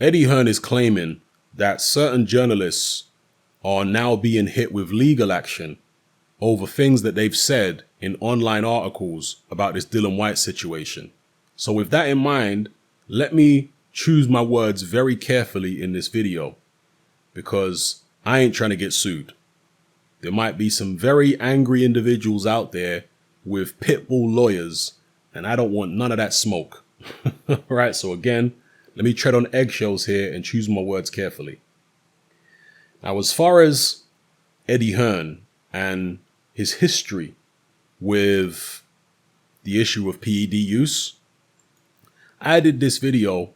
Eddie Hearn is claiming that certain journalists are now being hit with legal action over things that they've said in online articles about this Dillian Whyte situation. So with that in mind, let me choose my words very carefully in this video, because I ain't trying to get sued. There might be some very angry individuals out there with pit bull lawyers, and I don't want none of that smoke. Right, so again, let me tread on eggshells here and choose my words carefully. Now, as far as Eddie Hearn and his history with the issue of PED use, I did this video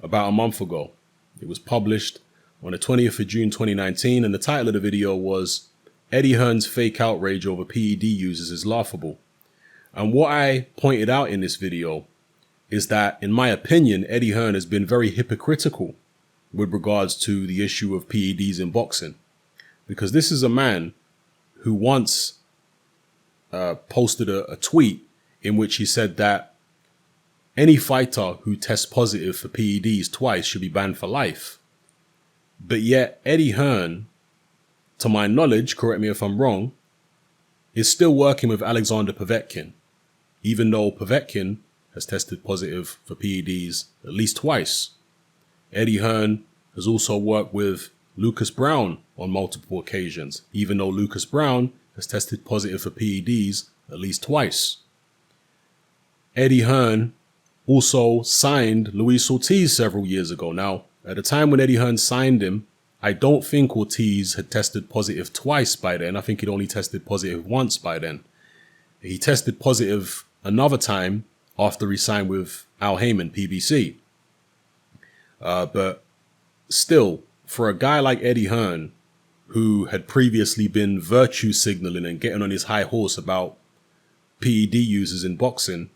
about a month ago. It was published on the 20th of June 2019, and the title of the video was Eddie Hearn's Fake Outrage Over PED Users is Laughable. And what I pointed out in this video is that, in my opinion, Eddie Hearn has been very hypocritical with regards to the issue of PEDs in boxing. Because this is a man who once posted a tweet in which he said that any fighter who tests positive for PEDs twice should be banned for life. But yet Eddie Hearn, to my knowledge, correct me if I'm wrong, is still working with Alexander Povetkin, even though Povetkin has tested positive for PEDs at least twice. Eddie Hearn has also worked with Lucas Brown on multiple occasions, even though Lucas Brown has tested positive for PEDs at least twice. Eddie Hearn also signed Luis Ortiz several years ago. Now, at the time when Eddie Hearn signed him, I don't think Ortiz had tested positive twice by then. I think he'd only tested positive once by then. He tested positive another time after he signed with Al Heyman, PBC. But still, for a guy like Eddie Hearn, who had previously been virtue signaling and getting on his high horse about PED users in boxing,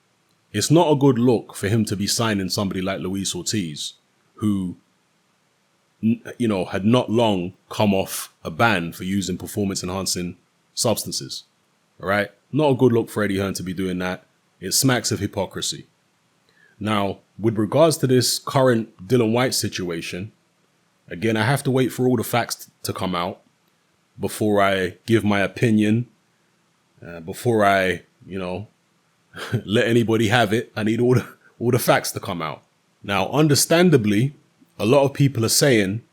it's not a good look for him to be signing somebody like Luis Ortiz, who, you know, had not long come off a ban for using performance-enhancing substances. All right? Not a good look for Eddie Hearn to be doing that. It smacks of hypocrisy. Now, with regards to this current Dillian Whyte situation, again, I have to wait for all the facts to come out before I give my opinion, before I, you know, let anybody have it. I need all the facts to come out. Now, understandably, a lot of people are saying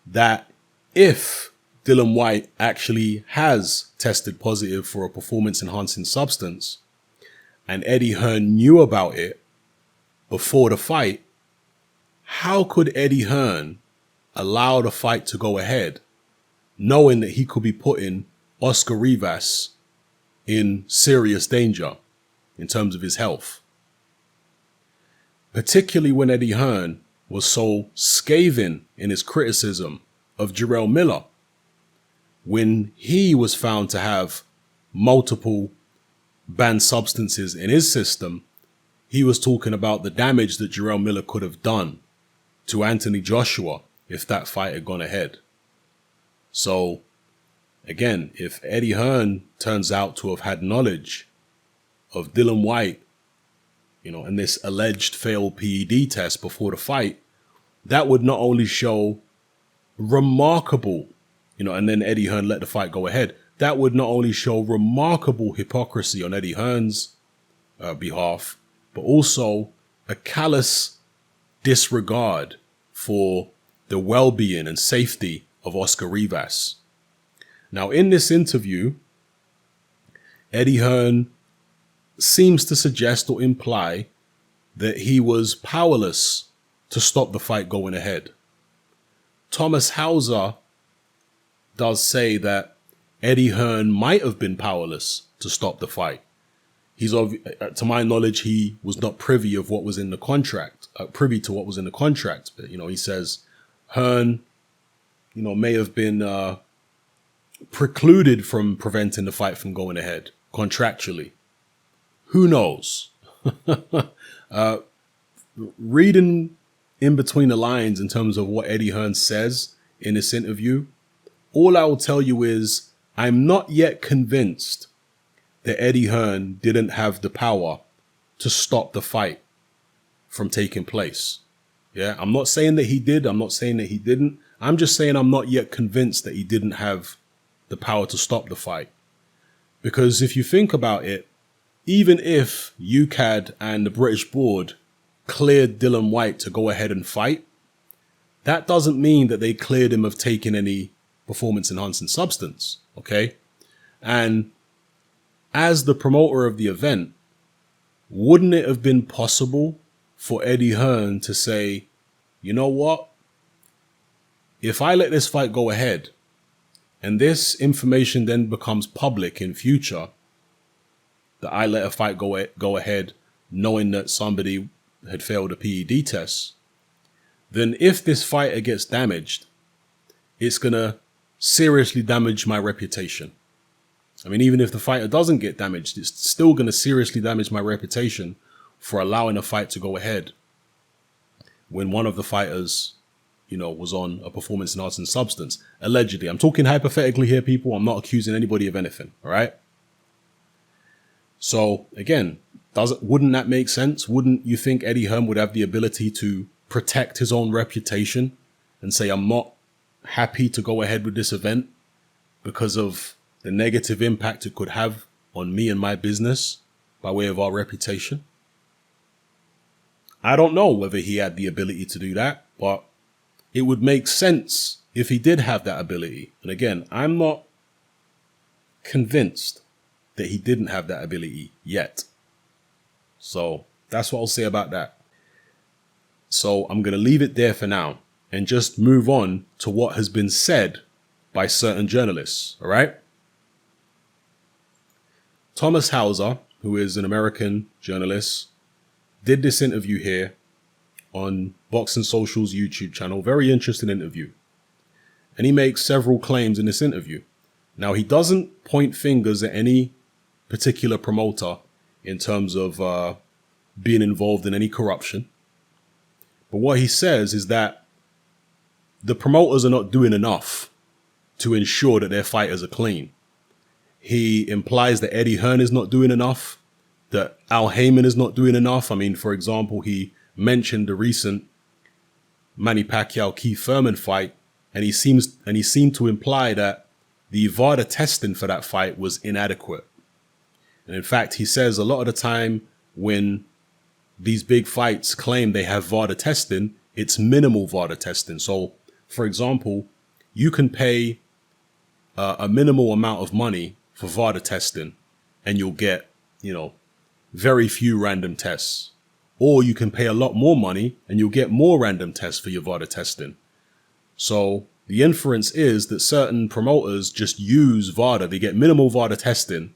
that if Dillian Whyte actually has tested positive for a performance-enhancing substance and Eddie Hearn knew about it before the fight, how could Eddie Hearn allow the fight to go ahead, knowing that he could be putting Oscar Rivas in serious danger in terms of his health? Particularly when Eddie Hearn was so scathing in his criticism of Jarrell Miller, when he was found to have multiple banned substances in his system. He was talking about the damage that Jarrell Miller could have done to Anthony Joshua if that fight had gone ahead. So, again, if Eddie Hearn turns out to have had knowledge of Dillian Whyte, you know, and this alleged failed PED test before the fight, that would not only show remarkable, you know, and then Eddie Hearn let the fight go ahead, that would not only show remarkable hypocrisy on Eddie Hearn's behalf, but also a callous disregard for the well-being and safety of Oscar Rivas. Now, in this interview, Eddie Hearn seems to suggest or imply that he was powerless to stop the fight going ahead. Thomas Hauser does say that Eddie Hearn might have been powerless to stop the fight. To my knowledge, he was not privy to what was in the contract. But, you know, he says Hearn, you know, may have been precluded from preventing the fight from going ahead contractually. Who knows? Reading in between the lines in terms of what Eddie Hearn says in this interview, all I will tell you is I'm not yet convinced that Eddie Hearn didn't have the power to stop the fight from taking place. Yeah, I'm not saying that he did. I'm not saying that he didn't. I'm just saying I'm not yet convinced that he didn't have the power to stop the fight. Because if you think about it, even if UCAD and the British board cleared Dillian Whyte to go ahead and fight, that doesn't mean that they cleared him of taking any performance enhancing substance. Okay. And as the promoter of the event, wouldn't it have been possible for Eddie Hearn to say, you know what? If I let this fight go ahead and this information then becomes public in future, that I let a fight go ahead knowing that somebody had failed a PED test, then if this fighter gets damaged, it's going to seriously damage my reputation. I mean, even if the fighter doesn't get damaged, it's still going to seriously damage my reputation for allowing a fight to go ahead when one of the fighters, you know, was on a performance enhancing substance. Allegedly. I'm talking hypothetically here, people. I'm not accusing anybody of anything. All right. So again, wouldn't that make sense? Wouldn't you think Eddie Hearn would have the ability to protect his own reputation and say, I'm not happy to go ahead with this event because of the negative impact it could have on me and my business by way of our reputation? I don't know whether he had the ability to do that, but it would make sense if he did have that ability. And again, I'm not convinced that he didn't have that ability yet. So that's what I'll say about that. So I'm going to leave it there for now and just move on to what has been said by certain journalists. All right. Thomas Hauser, who is an American journalist, did this interview here on Boxing Social's YouTube channel. Very interesting interview. And he makes several claims in this interview. Now, he doesn't point fingers at any particular promoter in terms of being involved in any corruption. But what he says is that the promoters are not doing enough to ensure that their fighters are clean. He implies that Eddie Hearn is not doing enough, that Al Heyman is not doing enough. I mean, for example, he mentioned the recent Manny Pacquiao-Keith Thurman fight, and he seemed to imply that the VADA testing for that fight was inadequate. And in fact, he says a lot of the time when these big fights claim they have VADA testing, it's minimal VADA testing. So, for example, you can pay a minimal amount of money for VADA testing and you'll get, you know, very few random tests. Or you can pay a lot more money and you'll get more random tests for your VADA testing. So the inference is that certain promoters just use VADA. They get minimal VADA testing,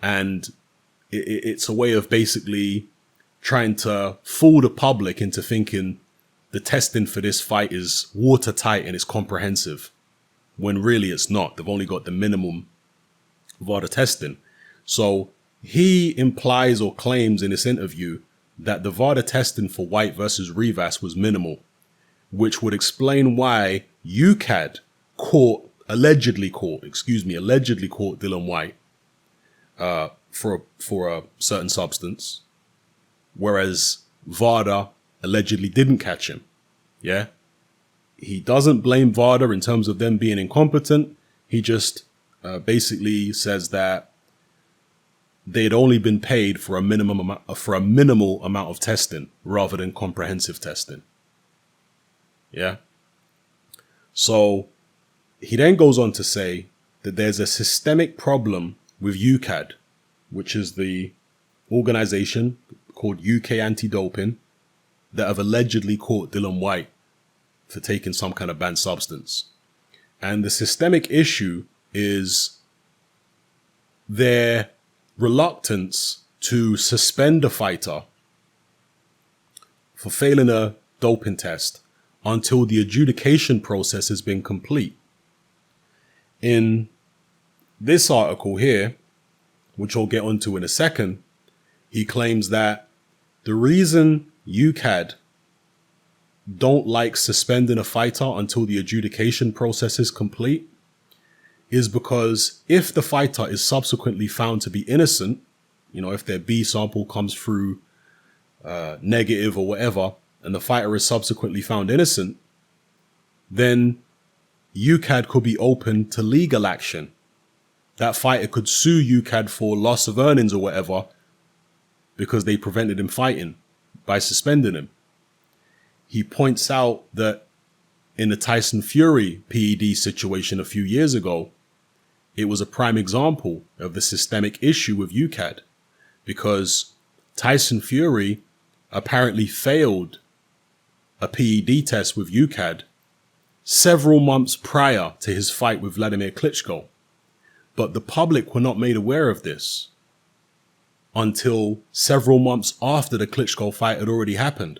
and it's a way of basically trying to fool the public into thinking the testing for this fight is watertight and it's comprehensive, when really it's not. They've only got the minimum VADA testing. So he implies or claims in this interview that the VADA testing for Whyte versus Rivas was minimal, which would explain why UCAD allegedly caught Dillian Whyte for a certain substance, whereas VADA allegedly didn't catch him. Yeah. He doesn't blame VADA in terms of them being incompetent. He just basically says that they'd only been paid for a minimal amount of testing rather than comprehensive testing. Yeah. So he then goes on to say that there's a systemic problem with UCAD, which is the organization called UK Anti-Doping, that have allegedly caught Dillian Whyte for taking some kind of banned substance. And the systemic issue is their reluctance to suspend a fighter for failing a doping test until the adjudication process has been complete. In this article here, which I'll get onto in a second, he claims that the reason UCAD don't like suspending a fighter until the adjudication process is complete is because if the fighter is subsequently found to be innocent, you know, if their B sample comes through negative or whatever, and the fighter is subsequently found innocent, then UCAD could be open to legal action. That fighter could sue UCAD for loss of earnings or whatever because they prevented him fighting by suspending him. He points out that in the Tyson Fury PED situation a few years ago, it was a prime example of the systemic issue with UCAD, because Tyson Fury apparently failed a PED test with UCAD several months prior to his fight with Vladimir Klitschko. But the public were not made aware of this until several months after the Klitschko fight had already happened.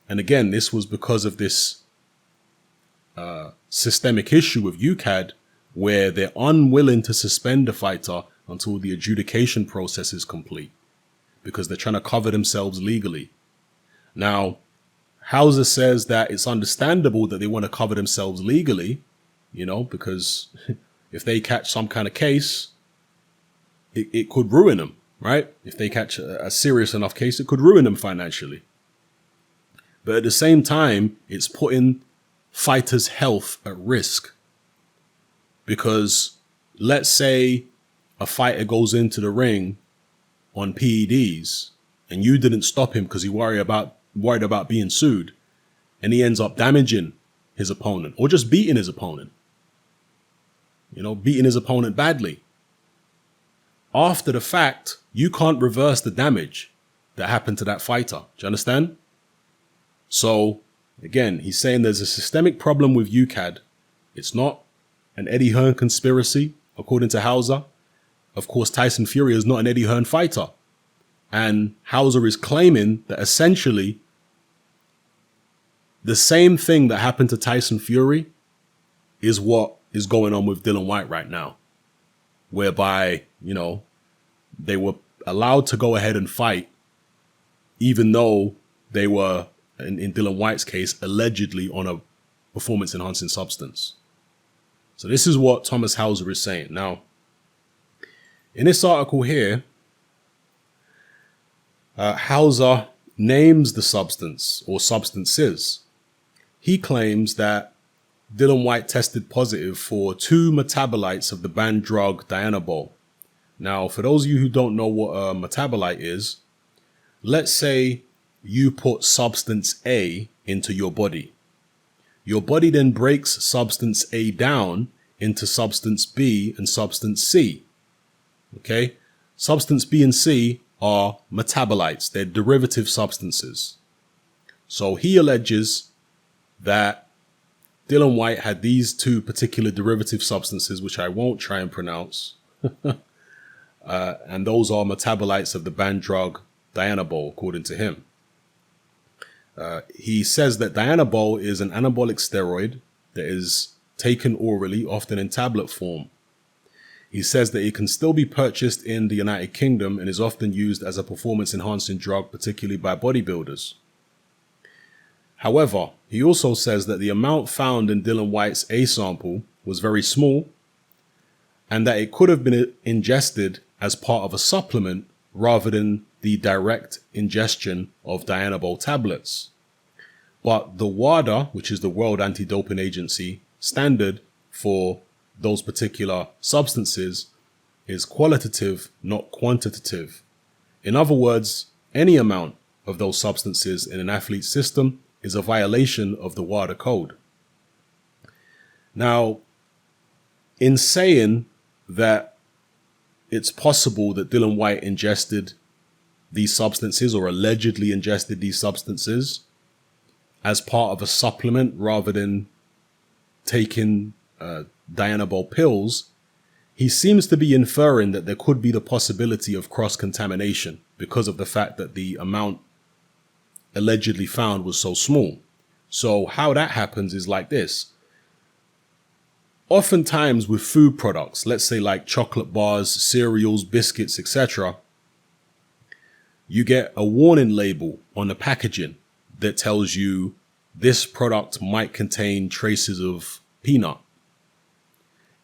And again, this was because of this systemic issue with UCAD, where they're unwilling to suspend the fighter until the adjudication process is complete, because they're trying to cover themselves legally. Now, Hauser says that it's understandable that they want to cover themselves legally, because if they catch some kind of case, it could ruin them, right? If they catch a serious enough case, it could ruin them financially. But at the same time, it's putting fighters' health at risk. Because let's say a fighter goes into the ring on PEDs and you didn't stop him because you worried about being sued, and he ends up damaging his opponent or just beating his opponent, beating his opponent badly. After the fact, you can't reverse the damage that happened to that fighter. Do you understand? So again, he's saying there's a systemic problem with UCAD. It's not an Eddie Hearn conspiracy, according to Hauser. Of course, Tyson Fury is not an Eddie Hearn fighter. And Hauser is claiming that essentially the same thing that happened to Tyson Fury is what is going on with Dillian Whyte right now, whereby, they were allowed to go ahead and fight, even though they were, in Dillian Whyte's case, allegedly on a performance-enhancing substance. So this is what Thomas Hauser is saying. Now, in this article here, Hauser names the substance or substances. He claims that Dillian Whyte tested positive for 2 metabolites of the banned drug Dianabol. Now, for those of you who don't know what a metabolite is, let's say you put substance A into your body. Your body then breaks substance A down into substance B and substance C. Okay? Substance B and C are metabolites. They're derivative substances. So he alleges that Dillian Whyte had these 2 particular derivative substances, which I won't try and pronounce. And those are metabolites of the banned drug Dianabol, according to him. He says that Dianabol is an anabolic steroid that is taken orally, often in tablet form. He says that it can still be purchased in the United Kingdom and is often used as a performance-enhancing drug, particularly by bodybuilders. However, he also says that the amount found in Dillian Whyte's A sample was very small, and that it could have been ingested as part of a supplement rather than the direct ingestion of Dianabol tablets. But the WADA, which is the World Anti-Doping Agency standard for those particular substances, is qualitative, not quantitative. In other words, any amount of those substances in an athlete's system is a violation of the WADA code. Now, in saying that it's possible that Dillian Whyte ingested these substances or allegedly ingested these substances as part of a supplement rather than taking Dianabol pills, he seems to be inferring that there could be the possibility of cross-contamination because of the fact that the amount allegedly found was so small. So how that happens is like this. Oftentimes with food products, let's say like chocolate bars, cereals, biscuits, etc., you get a warning label on the packaging that tells you this product might contain traces of peanut,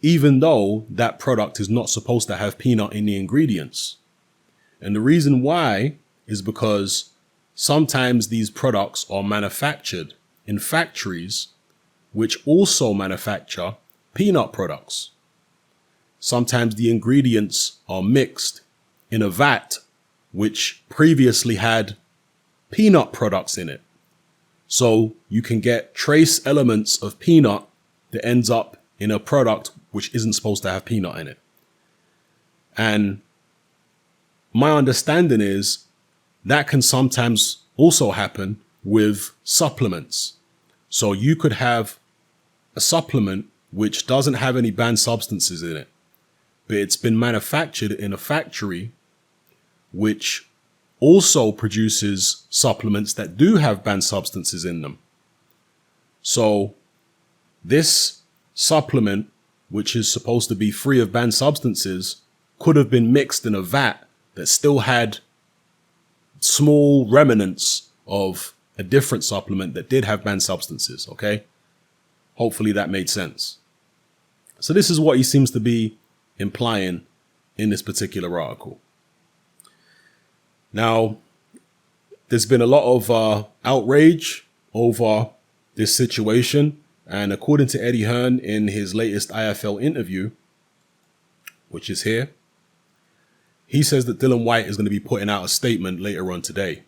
even though that product is not supposed to have peanut in the ingredients. And the reason why is because sometimes these products are manufactured in factories which also manufacture peanut products. Sometimes the ingredients are mixed in a vat which previously had peanut products in it. So you can get trace elements of peanut that ends up in a product which isn't supposed to have peanut in it. And my understanding is that can sometimes also happen with supplements. So you could have a supplement which doesn't have any banned substances in it, but it's been manufactured in a factory which also produces supplements that do have banned substances in them. So this supplement, which is supposed to be free of banned substances, could have been mixed in a vat that still had small remnants of a different supplement that did have banned substances, okay? Hopefully that made sense. So this is what he seems to be implying in this particular article. Now, there's been a lot of outrage over this situation. And according to Eddie Hearn in his latest IFL interview, which is here, he says that Dillian Whyte is going to be putting out a statement later on today,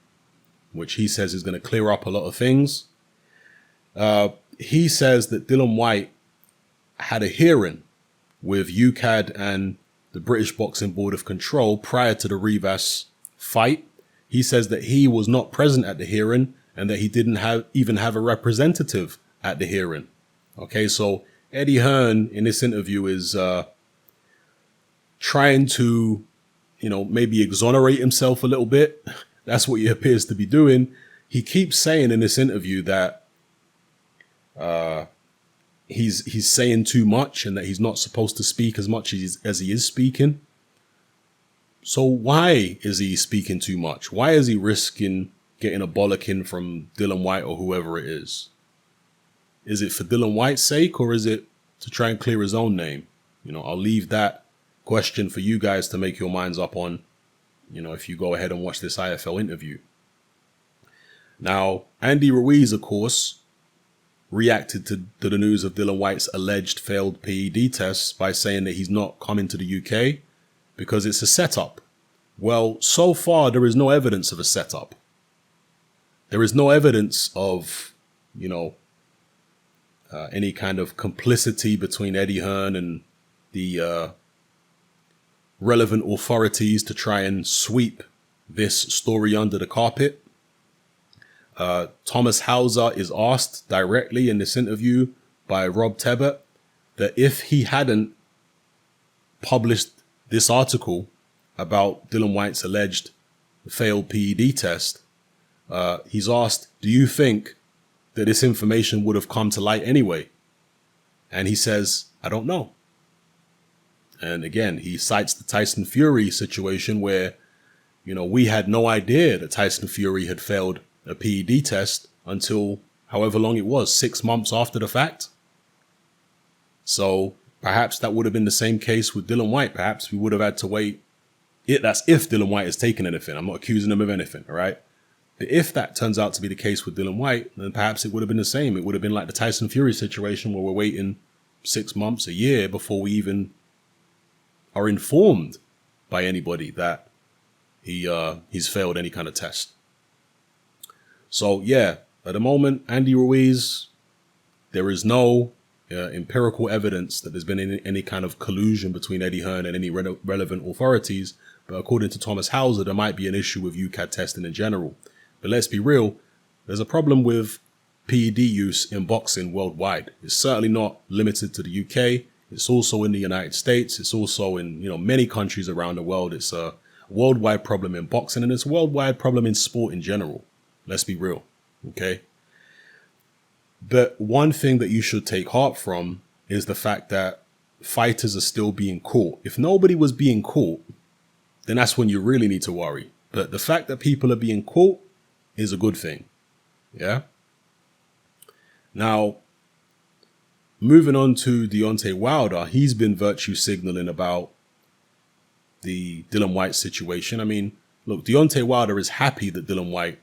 which he says is going to clear up a lot of things. He says that Dillian Whyte had a hearing with UKAD and the British Boxing Board of Control prior to the Rivas fight. He says that he was not present at the hearing and that he didn't even have a representative at the hearing. Okay, so Eddie Hearn in this interview is trying to, maybe exonerate himself a little bit. That's what he appears to be doing. He keeps saying in this interview that he's saying too much and that he's not supposed to speak as much as he is speaking. So why is he speaking too much? Why is he risking getting a bollocking from Dillian Whyte or whoever it is? Is it for Dillian Whyte's sake, or is it to try and clear his own name? I'll leave that question for you guys to make your minds up on, if you go ahead and watch this IFL interview. Now, Andy Ruiz, of course, reacted to the news of Dillian Whyte's alleged failed PED tests by saying that he's not coming to the UK because it's a setup. Well, so far, there is no evidence of a setup. There is no evidence of, any kind of complicity between Eddie Hearn and the relevant authorities to try and sweep this story under the carpet. Thomas Hauser is asked directly in this interview by Rob Tebbett that if he hadn't published this article about Dillian Whyte's alleged failed PED test, he's asked, do you think that this information would have come to light anyway? And he says, I don't know. And again, he cites the Tyson Fury situation where, we had no idea that Tyson Fury had failed a PED test until however long it was, 6 months after the fact. So perhaps that would have been the same case with Dillian Whyte. Perhaps we would have had to wait. That's if Dillian Whyte has taken anything. I'm not accusing him of anything, all right? But if that turns out to be the case with Dillian Whyte, then perhaps it would have been the same. It would have been like the Tyson Fury situation where we're waiting 6 months, a year before we even are informed by anybody that he's failed any kind of test. So yeah, at the moment, Andy Ruiz, there is no empirical evidence that there's been any kind of collusion between Eddie Hearn and any relevant authorities. But according to Thomas Hauser, there might be an issue with UKAD testing in general. But let's be real, there's a problem with PED use in boxing worldwide. It's certainly not limited to the UK. It's also in the United States. It's also in many countries around the world. It's a worldwide problem in boxing, and it's a worldwide problem in sport in general. Let's be real, okay? But one thing that you should take heart from is the fact that fighters are still being caught. If nobody was being caught, then that's when you really need to worry. But the fact that people are being caught is a good thing, yeah? Now, moving on to Deontay Wilder, he's been virtue signaling about the Dillian Whyte situation. I mean, look, Deontay Wilder is happy that Dillian Whyte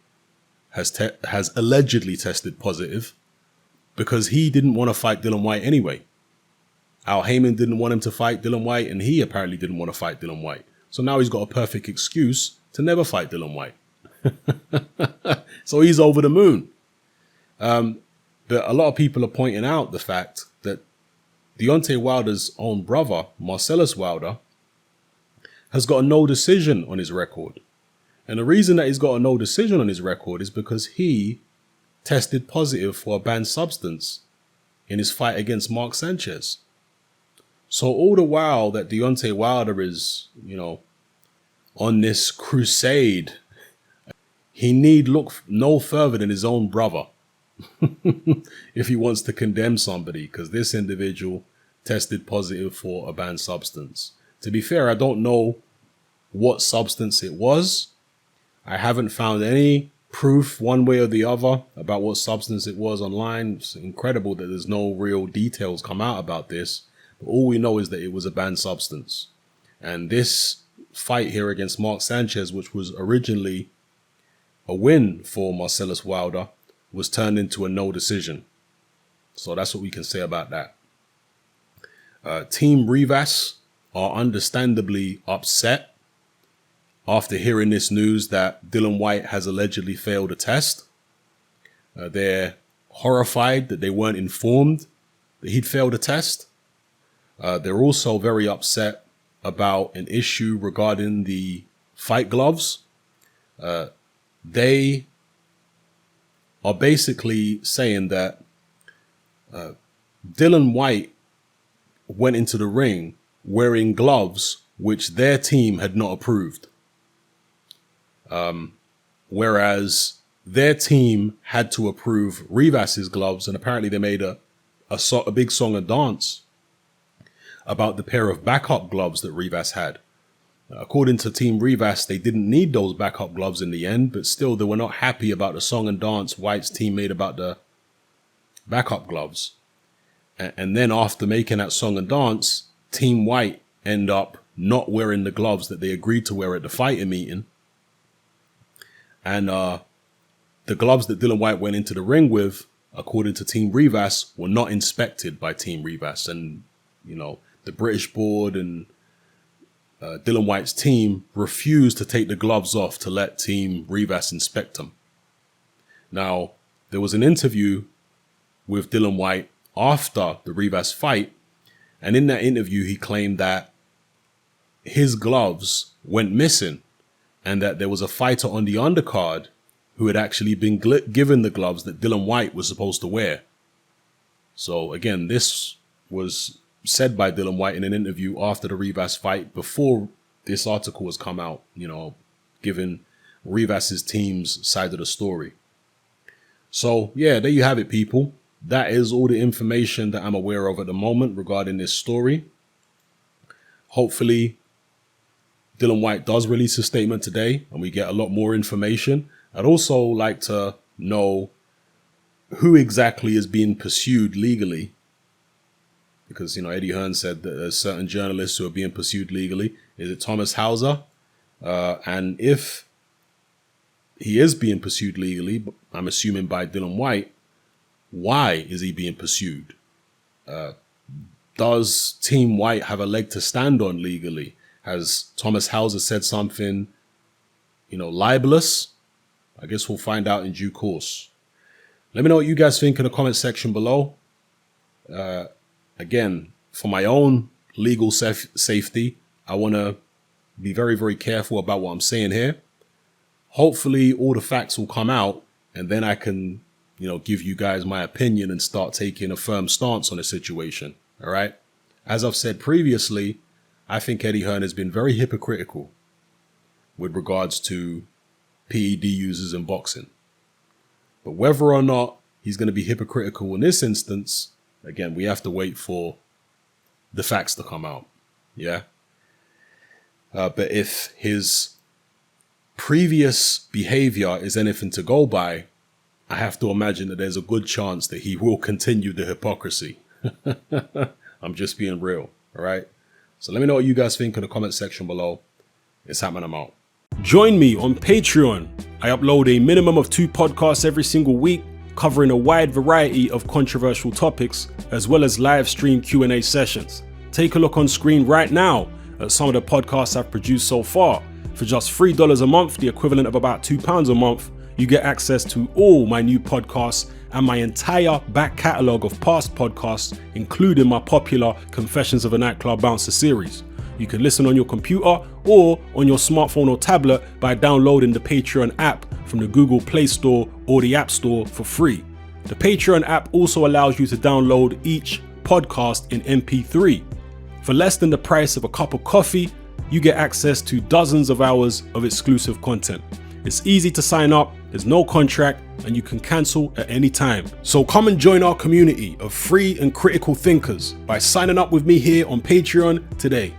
has allegedly tested positive because he didn't want to fight Dillian Whyte anyway. Al Heyman didn't want him to fight Dillian Whyte, and he apparently didn't want to fight Dillian Whyte. So now he's got a perfect excuse to never fight Dillian Whyte. So he's over the moon. But a lot of people are pointing out the fact that Deontay Wilder's own brother, Marcellus Wilder, has got a no decision on his record. And the reason that he's got a no decision on his record is because he tested positive for a banned substance in his fight against Mark Sanchez. So all the while that Deontay Wilder is, on this crusade, he need look no further than his own brother if he wants to condemn somebody, because this individual tested positive for a banned substance. To be fair, I don't know what substance it was. I haven't found any proof one way or the other about what substance it was online. It's incredible that there's no real details come out about this. But all we know is that it was a banned substance. And this fight here against Mark Sanchez, which was originally a win for Marcellus Wilder, was turned into a no decision. So that's what we can say about that. Team Rivas are understandably upset after hearing this news that Dillian Whyte has allegedly failed a test. They're horrified that they weren't informed that he'd failed a test. They're also very upset about an issue regarding the fight gloves. They are basically saying that Dillian Whyte went into the ring wearing gloves which their team had not approved. Whereas their team had to approve Rivas's gloves, and apparently they made a big song and dance about the pair of backup gloves that Rivas had. According to Team Rivas, they didn't need those backup gloves in the end, but still they were not happy about the song and dance White's team made about the backup gloves. And then after making that song and dance, Team Whyte end up not wearing the gloves that they agreed to wear at the fighting meeting. And the gloves that Dillian Whyte went into the ring with, according to Team Rivas, were not inspected by Team Rivas. And, the British board and Dillian Whyte's team refused to take the gloves off to let Team Rivas inspect them. Now, there was an interview with Dillian Whyte after the Rivas fight, and in that interview he claimed that his gloves went missing and that there was a fighter on the undercard who had actually been given the gloves that Dillian Whyte was supposed to wear. So again, this was said by Dillian Whyte in an interview after the Rivas fight, before this article has come out, giving Rivas's team's side of the story. So yeah, there you have it, people. That is all the information that I'm aware of at the moment regarding this story. Hopefully Dillian Whyte does release a statement today and we get a lot more information. I'd also like to know who exactly is being pursued legally, because, Eddie Hearn said that there's certain journalists who are being pursued legally. Is it Thomas Hauser? And if he is being pursued legally, I'm assuming by Dillian Whyte, why is he being pursued? Does Team Whyte have a leg to stand on legally? Has Thomas Hauser said something, libelous? I guess we'll find out in due course. Let me know what you guys think in the comment section below. Again, for my own legal safety, I want to be very, very careful about what I'm saying here. Hopefully all the facts will come out and then I can, give you guys my opinion and start taking a firm stance on the situation. All right. As I've said previously, I think Eddie Hearn has been very hypocritical with regards to PED users in boxing. But whether or not he's going to be hypocritical in this instance, again, we have to wait for the facts to come out. Yeah. But if his previous behavior is anything to go by, I have to imagine that there's a good chance that he will continue the hypocrisy. I'm just being real. All right. So let me know what you guys think in the comment section below. It's happening. I'm out. Join me on Patreon I upload a minimum of 2 podcasts every single week, covering a wide variety of controversial topics, as well as live stream Q&A sessions. Take a look on screen right now at some of the podcasts I've produced so far. For just $3 a month, the equivalent of about £2 a month, you get access to all my new podcasts and my entire back catalogue of past podcasts, including my popular Confessions of a Nightclub Bouncer series. You can listen on your computer or on your smartphone or tablet by downloading the Patreon app from the Google Play Store or the App Store for free. The Patreon app also allows you to download each podcast in MP3. For less than the price of a cup of coffee, you get access to dozens of hours of exclusive content. It's easy to sign up, there's no contract, and you can cancel at any time. So come and join our community of free and critical thinkers by signing up with me here on Patreon today.